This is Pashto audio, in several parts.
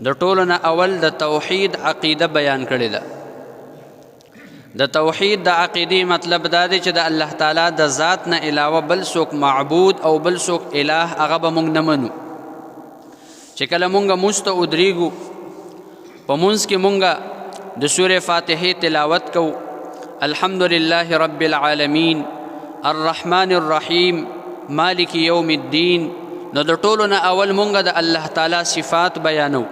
د ټولو نه اول د توحید عقیده بیان کړې ده. د توحید د عقیدې مطلب دا دی چې د الله تعالی د ذات نه علاوه بل څوک معبود او بل څوک الہ هغه به موږ نه منو. چې کله موږ مونځ ته ودرېږو په مونځ کې موږ د سورې فاتحې تلاوت کوو، الحمدلله رب العالمین الرحمن الرحیم مالک یوم الدین، نو د ټولو نه اول موږ د الله تعالی صفات بیانو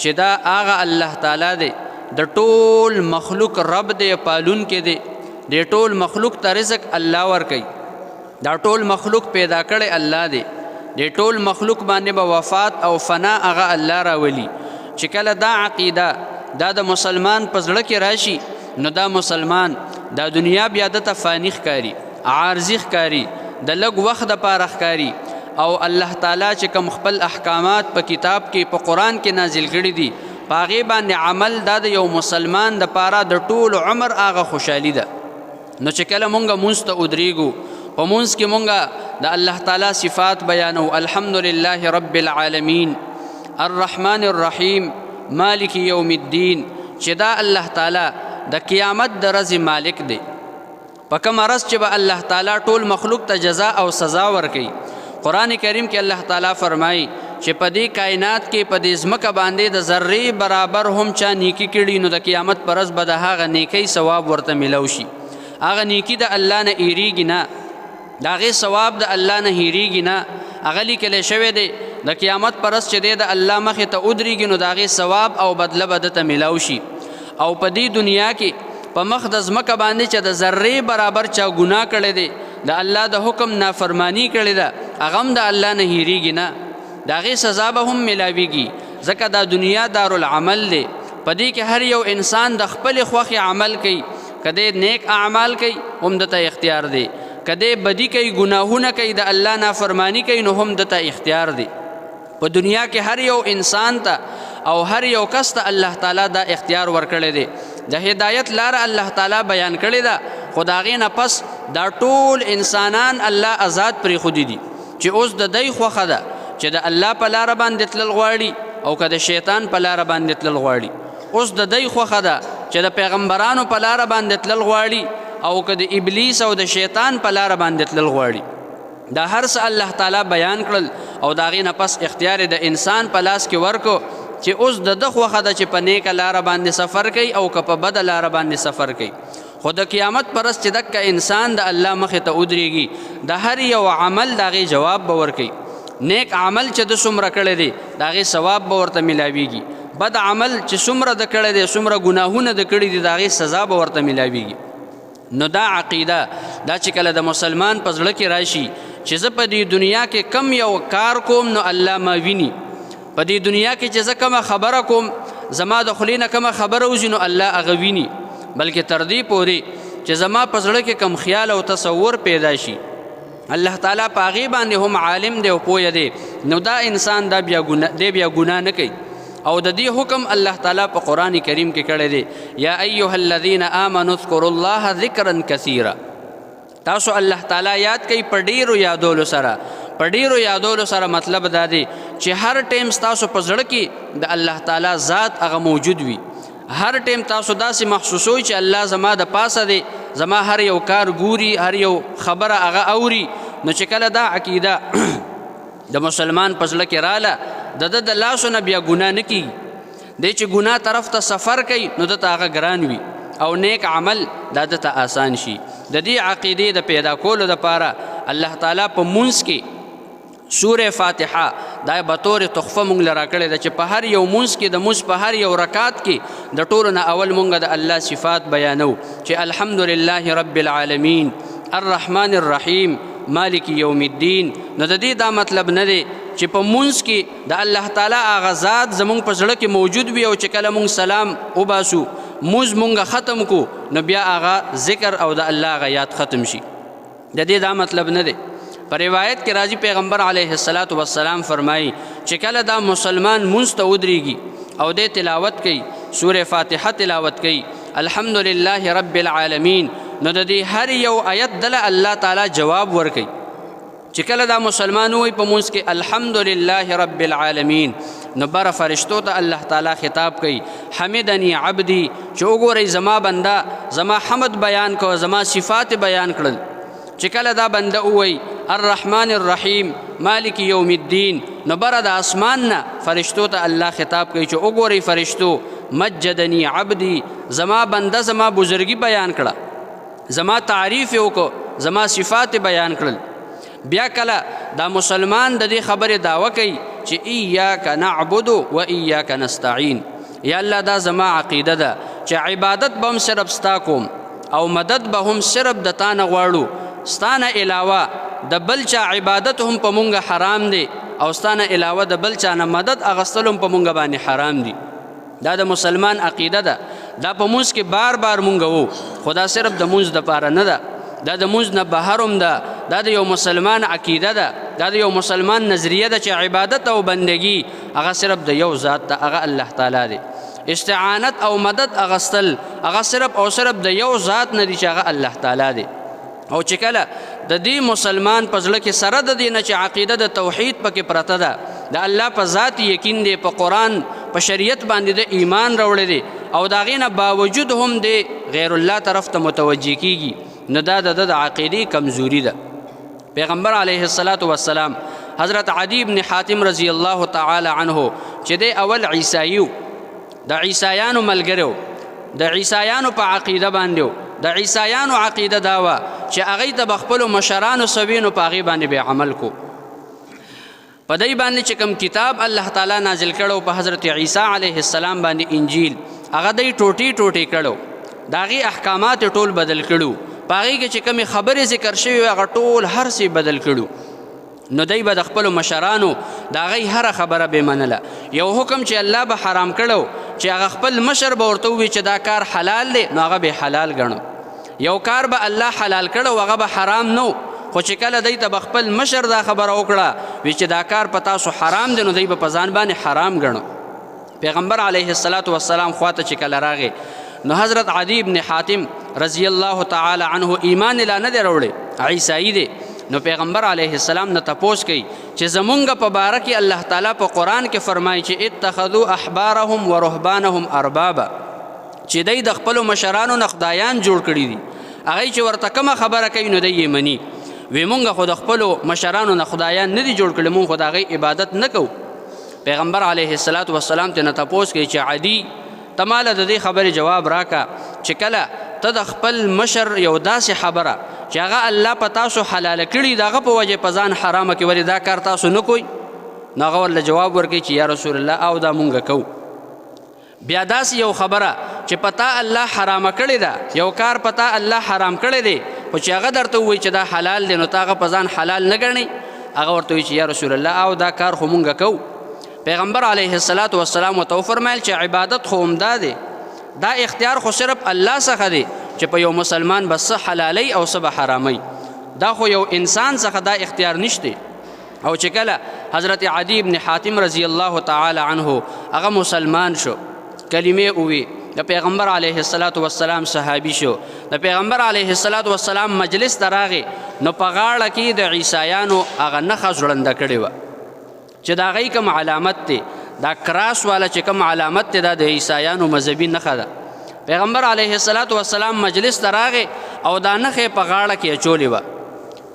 چې دا هغه الله تعالی دی، د ټول مخلوق رب دی، پالون کې دی، د ټول مخلوق ته رزق الله ورکوي، دا ټول مخلوق پیدا کړی الله دی، د ټول مخلوق باندې به وفات او فنا هغه الله راولي. چې کله دا عقیده دا د مسلمان په زړه کې راشي نو دا مسلمان دا دنیا بیا دته فانی ښکاري، عارضي ښکاري، د لږ وخت دپاره ښکاري، او الله تعالی چې کوم خپل احکامات په کتاب کې په قرآن کې نازل کړي دي په هغې باندې عمل دا د یو مسلمان دپاره د ټول عمر هغه خوشحالي ده. نو چې کله مونږ مونځ ته ودرېږو په مونځ کې مونږ د الله تعالی صفات بیانو، الحمدلله رب العالمین الرحمن الرحیم مالک یوم الدین، چې دا الله تعالی د قیامت د ورځې مالک دی. په کومه ورځ چې به الله تعالی ټول مخلوق ته جزا او سزا ورکوي. قرآن کریم کې الله تعالی فرمایي چې په دې کائنات کې په دې ځمکه باندې د ذرې برابر هم چا نیکي کړي نو د قیامت پر ورځ به د هغه نیکۍ ثواب ورته میلاو شي. هغه نیکي د الله نه هېرېږي نه، د هغې ثواب د الله نه هېرېږي نه، هغه لیکلی شوی دی د قیامت پر ورځ چې دی د الله مخې ته ودرېږي نو د هغې ثواب او بدله به دته میلاو شي. او په دې دنیا کې په مخ د ځمکه باندې چې د ذرې برابر چا ګناه کړی دی، د الله د حکم نافرمانی کړې ده، هغه هم د الله نه هېرېږي نه، د هغې سزا به هم میلاویږي. ځکه دا دنیا دارالعمل دی، په دې کې هر یو انسان د خپلې خوښې عمل کوي، که دی نیک اعمال کوي هم دته اختیار دی، که دی بدي کوي ګناهونه کوي د الله نافرمانی کوي نو هم دته اختیار دی. په دنیا کې هر یو انسان ته او هر یو کس ته الله تعالی دا اختیار ورکړی دی. د هدایت لاره الله تعالی بیان کړې ده، خو د هغې نه پس دا ټول انسانان الله آزاد پرېښودي دي چې اوس د دی خوښه ده چې د الله په لاره باندې تلل غواړي او که د شیطان په لاره باندې تلل غواړي. اوس د دی خوښه ده چې د پیغمبرانو په لاره باندې تلل غواړي او که د ابلیس او د شیطان په لاره باندې تلل غواړي. دا هر څه الله تعالی بیان کړل او د هغې نه پس اختیار د انسان په لاس کې ورکو چې اوس د ده خوښه ده چې په نیکه لاره باندې سفر کوي او که په بده لاره باندې سفر کوي. خو د قیامت پر ورځ چې دکه انسان د الله مخې ته ودرېږي د هر یو عمل د هغې جواب به ورکوي. نیک عمل چې د څومره کړی دی د هغې ثواب به ورته میلاویږي، بد عمل چې څومره د کړی دی څومره ګناهونه د کړي دي د هغې سزا به ورته میلاویږي. نو دا عقیده دا چې کله د مسلمان په زړه کې راشي چې زه په دې دنیا کې کم یو کار کوم نو الله ما ویني، په دې دنیا کې چې زه کومه خبره کوم زما د خولې نه کومه خبره وځي نو الله هغه ویني، بلکې تر دې پورې چې زما په زړه کې کم خیال او تصور پیدا شي الله تعالی په هغې باندې هم عالم دی او پوه دی، نو دا انسان دی بیا ګناه نه کوي. او د دې حکم الله تعالی په قرآن کریم کې کړی دی، یا ایها الذین آمنوا اذکروا الله ذکرا کثیرا. تاسو الله تعالی یاد کوي په ډیرو یادولو سره، په ډیرو یادولو سره مطلب دا دی چې هر ټیم ستاسو په زړه کې د الله تعالی ذات هغه موجود وي، هر ټیم تاسو داسې محسوسوي چې الله زما د پاسه دی، زما هر یو کار ګوري، هر یو خبره هغه اوري. نو چې کله دا عقیده د مسلمان په زړه کې راله د ده د لاسو نه بیا ګناه نه کېږي، دی چې ګناه طرف ته سفر کوي نو دته هغه ګران وي او نیک عمل دا دته آسان شي. د دې عقیدې د پیدا کولو دپاره الله تعالی په مونځ کې سوره فاتحه دا به طور تحفه مونږ له راکړې ده چې په هر یو مونځ کې د مونځ په هر یو رکات کې د ټولو نه اول مونږ د الله صفات بیانو چې الحمدلله رب العالمین الرحمن الرحیم مالک یوم الدین. نو د دې دا مطلب نه دی چې په مونځ کې د الله تعالی هغه ذات زمونږ په زړه کې موجود وي او چې کله مونږ سلام وباسو مونځ مونږ ختم کو نو بیا هغه ذکر او د الله هغه یاد ختم شي. د دې دا مطلب نه دی. پر روایت کې راځي پیغمبر علیه السلام فرمایي چې کله دا مسلمان مونځ ته ودرېږي او دې تلاوت کوي، سوره فاتحه تلاوت کوي، الحمدلله رب العالمین، نو د دې هر یو آیت دله الله تعالی جواب ورکوي. چې کله دا مسلمان وایي په مونځ کې الحمدلله رب العالمین، نو بره فرشتو ته الله تعالی خطاب کوي حمدنی عبدی چې وګورئ زما بنده زما حمد بیان کو زما صفات بیان کړل چې کله دا بنده ووایي الرحمن الرحیم مالک یوم الدین نو بره د اسمان نه فرشتو ته الله خطاب کوي چې وګورئ فرشتو مجدنی عبدی زما بنده زما بزرگی بیان کړه زما تعریف وکړو زما صفات بیان کړل بیا کله دا مسلمان د دې خبرې دعوه کوي چې ایاک نعبد و ایاک نستعین یا الله دا زما عقیده ده چې عبادت به هم صرف ستا کوم او مدد به هم صرف د تا نه غواړو ستا نه علاوه د بل چا عبادت هم په مونږ حرام دی او ستا نه علاوه د بل چا نه مدد اغستل هم په مونږ باندې حرام دی دا د مسلمان عقیده ده دا په مونځ کې بار بار مونږ وو خو دا صرف د مونځ دپاره نه ده دا د مونځ نه بهر هم ده دا د یو مسلمان عقیده ده دا د یو مسلمان نظریه ده چې عبادت او بندگی هغه صرف د یو ذات ته هغه الله تعالی دی استعانت او مدد اغستل هغه صرف او صرف د یو ذات نه دی چې هغه الله تعالی دی او چې کله د دې مسلمان په زړه کې سره د دې نه چې عقیده د توحید پکې پرته ده د الله په ذات یقین دی په قرآن په شریعت باندې د ایمان راوړی دی او د هغې نه باوجود هم دی غیر الله طرف ته متوجه کیږي نو دا د د عقیدې کمزوري ده پیغمبر علیه السلام حضرت عدی بن حاتم رضی الله تعالی عنه چې دی اول عیسایو د عیسایانو ملګری د عیسایانو په عقیده باندې د عیسایانو عقیده دا وه چې هغوی ته به خپلو مشرانو سوینو په هغې باندې به عمل کو په دی باندې چې کوم کتاب الله تعالی نازل کړو په حضرت عیسی علیه السلام باندې انجیل هغه دی ټوټې ټوټې کړو د هغې احکامات ټول بدل کړو په هغې کې چې کومې خبرې ذکر شوي وي هغه ټول هر څه بدل کړو نو دی به د خپلو مشرانو د هغې هره خبره به منله یو حکم چې الله به حرام کړو چې هغه خپل مشر به ورته ووي چې دا کار حلال دی نو هغه به حلال ګڼو یو کار به الله حلال کړو هغه به حرام نو خو چې کله دی ته به خپل مشر دا خبره وکړه وی چې دا کار په تاسو حرام دی نو دی به په ځان باندې حرام ګڼو پیغمبر علیه السلام خواته چې کله راغی نو حضرت عدی بن حاتم رضی الله تعالی عنه ایمان لا نه دی راوړی عیسائی دی نو پیغمبر علیه السلام نه تپوس کوي چې زمونږ په باره کې الله تعالی په قرآن کې فرمایي چې اتخذوا احبارهم و رهبانهم اربابا چې دی د خپلو مشرانو نه خدایان جوړ کړي دي هغوی چې ورته کومه خبره کوي نو دی یې مني وی مونږ خو د خپلو مشرانو نه خدایان نه دي جوړ کړي مونږ خو د هغوی عبادت نه کوو پیغمبر علیه السلام ته نه تپوس کوي چې عدي ته ماله د دې خبرې جواب راکه چې کله ته د خپل مشر یو داسې خبره چې هغه الله په تاسو حلاله کړي د هغه په وجې په ځان حرامه کې ولې دا کار تاسو نه کوئ نو هغه ورله جواب ورکوي چې یا رسول الله او دا مونږ کوو بیا داسې یو خبره چې پتا الله حرامه کړې ده یو کار پتا الله حرام کړی دی خو چې هغه درته ووایي چې دا حلال دی نو ته هغه په ځان حلال نه ګڼئ هغه ورته وایي چې یا رسول الله او دا کار خو مونږ کوو پیغمبر علیه السلام ورته وفرمیل چې عبادت خو همدا دی دا اختیار خو صرف الله څخه دی چې په یو مسلمان به څه حلالوي او څه به حراموي دا خو یو انسان څخه دا اختیار نشته او چې کله حضرت عدی بن حاتم رضی الله تعالی عنه هغه مسلمان شو کلمې ووی د پیغمبر علیه السلام صحابي شو د پیغمبر علیه السلام مجلس ته راغی نو په غاړه کې د عیسایانو هغه نښه ځوړنده کړې وه چې د هغوی کوم علامت دی دا کراس والا چې کوم علامت دی دا د عیسایانو مذهبي نښه ده پیغمبر علیه السلام مجلس ته راغی او دا نښې په غاړه کې اچولې وه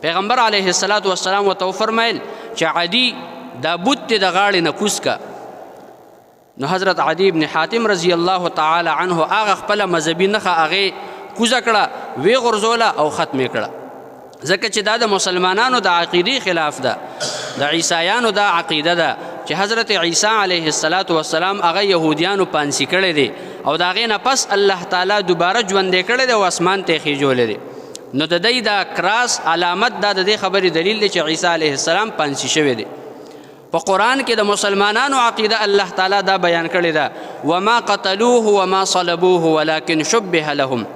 پیغمبر علیه السلام ورته وفرمیل چې عدي دا بت دی د غاړې نه کوز که نو حضرت عدی بن حاتم رضی الله تعالی عنه هغه خپله مذهبي نښه هغې کوزه کړه ویې غورځوله او ختمې کړه ځکه چې دا د مسلمانانو د عقیدې خلاف ده د عیسایانو دا عقیده ده چې حضرت عیسی علیه السلام هغه یهودیانو پانسی کړی دی او د هغې نه پس الله تعالی دوباره ژوندی کړی دی او اسمان ته یې خیژولی دی نو د دی دا کراس علامت دا د دې خبرې دلیل دی چې عیسی علیه السلام پانسی شوی دی په قرآن کې د مسلمانانو عقیده الله تعالی دا بیان کړې ده وما قتلوه وما صلبوه ولكن شبه لهم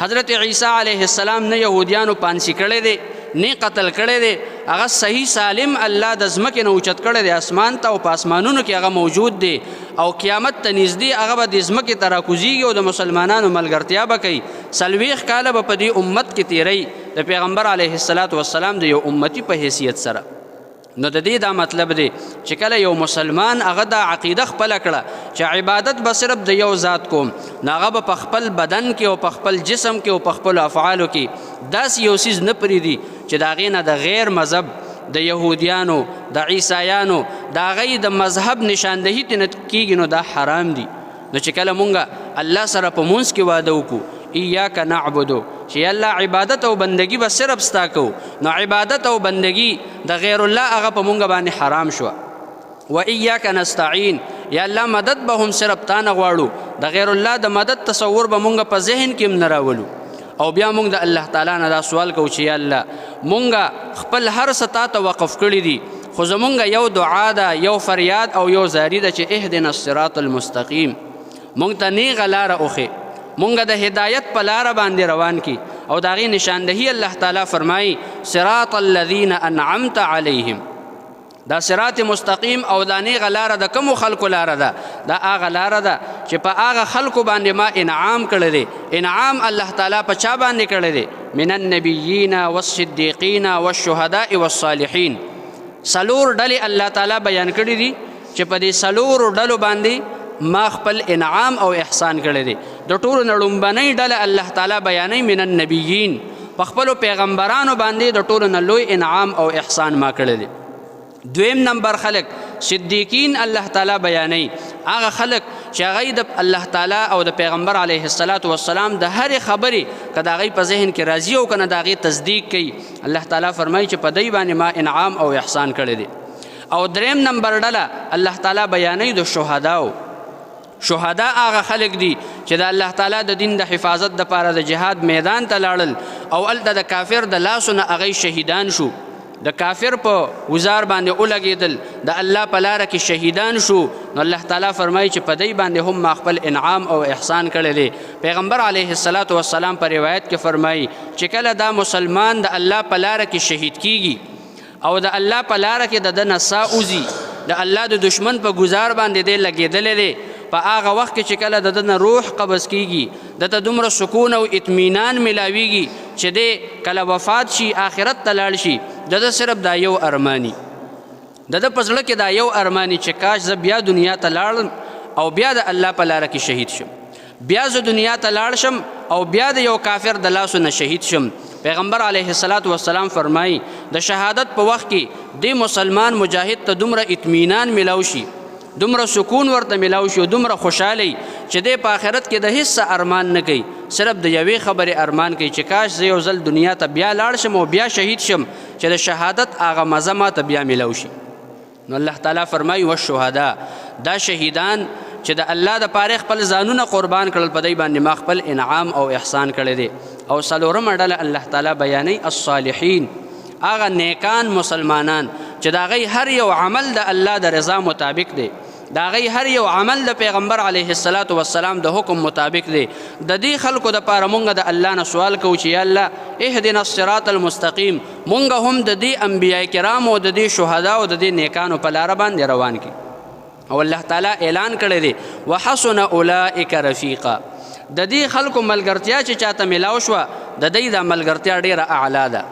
حضرت عیسی علیه السلام نه یهودیانو پانسی کړی دی نه قتل کړی دی هغه صحیح سالم الله د ځمکې نه اوچت کړی دی اسمان ته او په اسمانونو کې هغه موجود دی او قیامت ته نږدې هغه به د ځمکې ته راکوزیږي او د مسلمانانو ملګرتیا به کوي 40 کاله به په دې امت کې تیری د پیغمبر علیه السلام د یو امتي په حیثیت سره نو د دې دا مطلب دی چې کله یو مسلمان هغه دا عقیده خپله کړه چې عبادت به صرف د یو ذات کوم، نو هغه به په خپل بدن کې او په خپل جسم کې او په خپلو افعالو کې داسې یو څیز نه پرېږدي چې د هغې نه د غیر مذهب د یهودیانو د عیسایانو د هغوی د مذهب نشاندهي ترې کېږي، نو دا حرام دي. نو چې کله مونږ الله سره په مونځ کې واده وکړو ایاک نعبدو چې الله عبادت او بندگی به صرف ستا کوو، نو عبادت او بندگی د غیر الله هغه په مونږ باندې حرام شوه. و ایاک نستعین یا الله مدد به هم صرف تا نه غواړو، د غیر الله د مدد تصور به مونږ په ذهن کې هم نه راولو. او بیا مونږ د الله تعالی نه دا سوال کوو چې یا الله مونږ خپل هر څه تا ته وقف کړي دي، خو زمونږ یو دعا ده، یو فریاد او یو زاری ده چې اهدنا الصراط المستقیم، مونږ ته نیغه لاره اوښې، مونږ د هدایت په لاره باندې روان کی. او د هغې نشاندهي الله تعالی فرمایي صراط الذین انعمت علیهم، دا صراط مستقیم او دا نیغه لاره د کومو خلکو لاره ده؟ دا هغه لاره ده چې په هغه خلکو باندې ما انعام کړی دی. انعام الله تعالی په چا باندې کړی دی؟ من النبیین والصدیقین والشهداء والصالحین. څلور ډلې الله تعالی بیان کړي دي چې په دې څلورو ډلو باندې ما خپل انعام او احسان کړی دی. د ټولو نه لومبنۍ ډله الله تعالی بیانوي من النبیین، په خپلو پیغمبرانو باندې د ټولو نه لوی انعام او احسان ما کړی دی. دویم نمبر خلق صدیقین الله تعالی بیانوي، هغه خلق چې هغوی د الله تعالی او د پیغمبر علیه السلام د هرې خبرې که د هغوی په ذهن کې راځي او که نه د هغې تصدیق کوي، الله تعالی فرمایي چې په دوی باندې ما انعام او احسان کړی دی. او دریم نمبر ډله الله تعالی بیانوي د شهداو. شهدا هغه خلق دي چې د الله تعالی د دین د حفاظت دپاره د جهاد میدان ته لاړل او هلته د کافر د لاسو نه هغوی شهیدان شو، د کافر په وزار باندې ولګېدل، د الله په لاره کې شهیدان شو. نو الله تعالی فرمایي چې په دی باندې هم ما خپل انعام او احسان کړی دی. پیغمبر علیه السلام په روایت کې فرمایي چې کله دا مسلمان د الله په لاره کې شهید کیږي او د الله په لاره کې د ده نه ساه وځي، د الله د دشمن په ګزار باندې دی لګېدلی دی، په هغه وخت کې چې کله د ده نه روح قبض کیږي، دته دومره سکون او اطمینان ملاویږي چې دی کله وفات شي آخرت ته لاړ شي، د ده صرف دا یو ارمانی، د ده په زړه کې دا یو ارمانی چې کاش زه بیا دنیا ته لاړم او بیا د الله په لاره کې شهید شم، بیا زه دنیا ته لاړ شم او بیا د یو کافر د لاسو نه شهید شم. پیغمبر علیه السلام فرمایي د شهادت په وخت کې د مسلمان مجاهد ته دومره اطمینان ملاو شي، دومره سکون ورته ملاو شي، دومره خوشحالی چې دی په آخرت کې د هیڅ ارمان نه کوي، صرف د یوې خبرې ارمان کوي چې کاش زه یو ځل دنیا ته بیا لاړ شم او بیا شهید شم چې د شهادت هغه مزه ماته بیا ملاو شي. نو الله تعالی فرمایي والشهدا، دا شهیدان چې د الله دپاره خپل ځانونه قربان کړل، په دی باندې ما خپل انعام او احسان کړی دی. او څلورمه ډله الله تعالی بیانوي الصالحین، هغه نیکان مسلمانان چې د هغوی هر یو عمل د الله د رضا مطابق دی، د هغوی هر یو عمل د پیغمبر علیه السلام د حکم مطابق دی. د دې خلکو دپاره مونږ د الله نه سوال کوو چې یا الله اهدنا الصراط المستقیم، مونږ هم د دې انبیاء کرامو او د دې شهداو د دې نیکانو په لاره باندې روان کړي. او الله تعالی اعلان کړی دی وحسن اولئک رفیقا، د دې خلکو ملګرتیا چې چاته ملاو شوه د دوی دا ملګرتیا ډیره اعلی ده،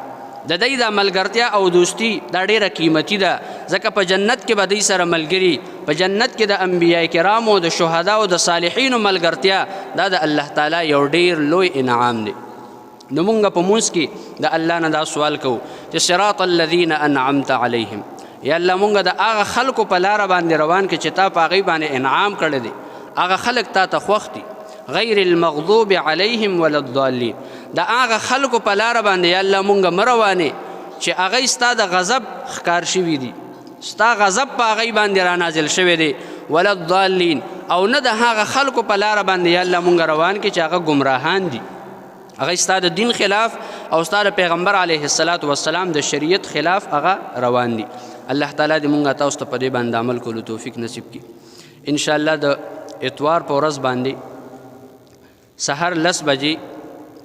د دوی دا ملګرتیا او دوستی دا ډیره قیمتي ده، ځکه په جنت کې به دوی سره ملګري، په جنت کې د انبیاء کرامو د شهداو د صالحینو ملګرتیا دا د الله تعالی یو ډیر لوی انعام دی. نو مونږ په مونځ کې د الله نه دا سوال کوو چې صراط الذین انعمت علیهم، یا الله مونږ د هغه خلکو په لاره باندې روان کړي چې تا په هغوی باندې انعام کړی دی، هغه خلک تا ته خوښ دي، غیر المغضوب علیهم ولا الضالین، د هغه خلکو په لاره باندې یا الله مونږ مه روانې چې هغوی ستا د غضب ښکار شوي دي، ستا غضب په هغوی باندې را نازل شوی دی، ولا الضالین، او نه د هغه خلکو په لاره باندې یا الله مونږ روان کړي چې هغه ګمراهان دي، هغوی ستا د دین خلاف او ستا د پیغمبر علیه السلام د شریعت خلاف هغه روان دي. الله تعالی دې مونږ تاسو ته په دې باندې عمل کولو توفیق نصیب کړي. انشاءالله د اتوار په ورځ باندې سحر 10 بجې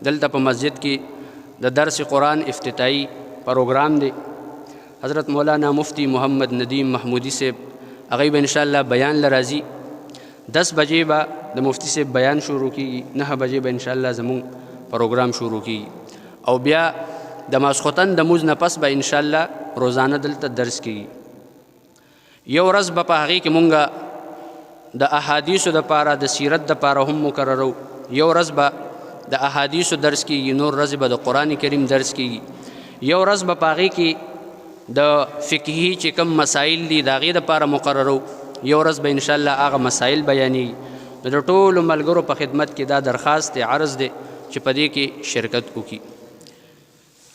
دلته په مسجد کې د درس قرآن افتتاحي پروګرام دی. حضرت مولانا مفتی محمد ندیم محمودی صاحب هغوی به انشاءالله بیان لراځي. 10 بجې به د مفتی صاحب بیان شروع کیږي، 9 بجې به انشاءالله زمونږ پروګرام شروع کیږي، او بیا د ماسخوتن د موز نه پس به انشاءالله روزانه دلته درس کیږي. یو ورځ به په هغې کې مونږ د احادیثو دپاره د سیرت دپاره هم مقررو. یو ورځ به د احادیثو درس کیږي، نور ورځې به د قرآن کریم درس کیږي. یو ورځ به په هغې کې د فقهي چې کوم مسایل دي د هغې دپاره مقررو. یو ورځ به انشاءالله هغه مسایل بیانېږي. د ټولو ملګرو په خدمت کې دا درخواست دی، عرض دی چې په دې کې شرکت وکړي.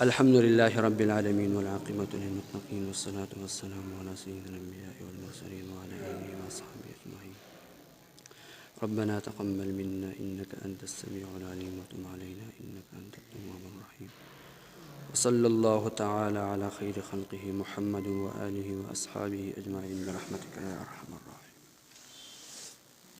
الحمد لله رب العالمين والعاقبة للمتقين والصلاة والسلام على سيد الأنبياء والمرسلين وعلى آله وصحبه أجمعين. ربنا تقبل منا إنك أنت السميع العليم وتب علينا إنك أنت التواب الرحيم. وصلى الله تعالى على خير خلقه محمد وآله وأصحابه أجمعين برحمتك يا أرحم الراحمين.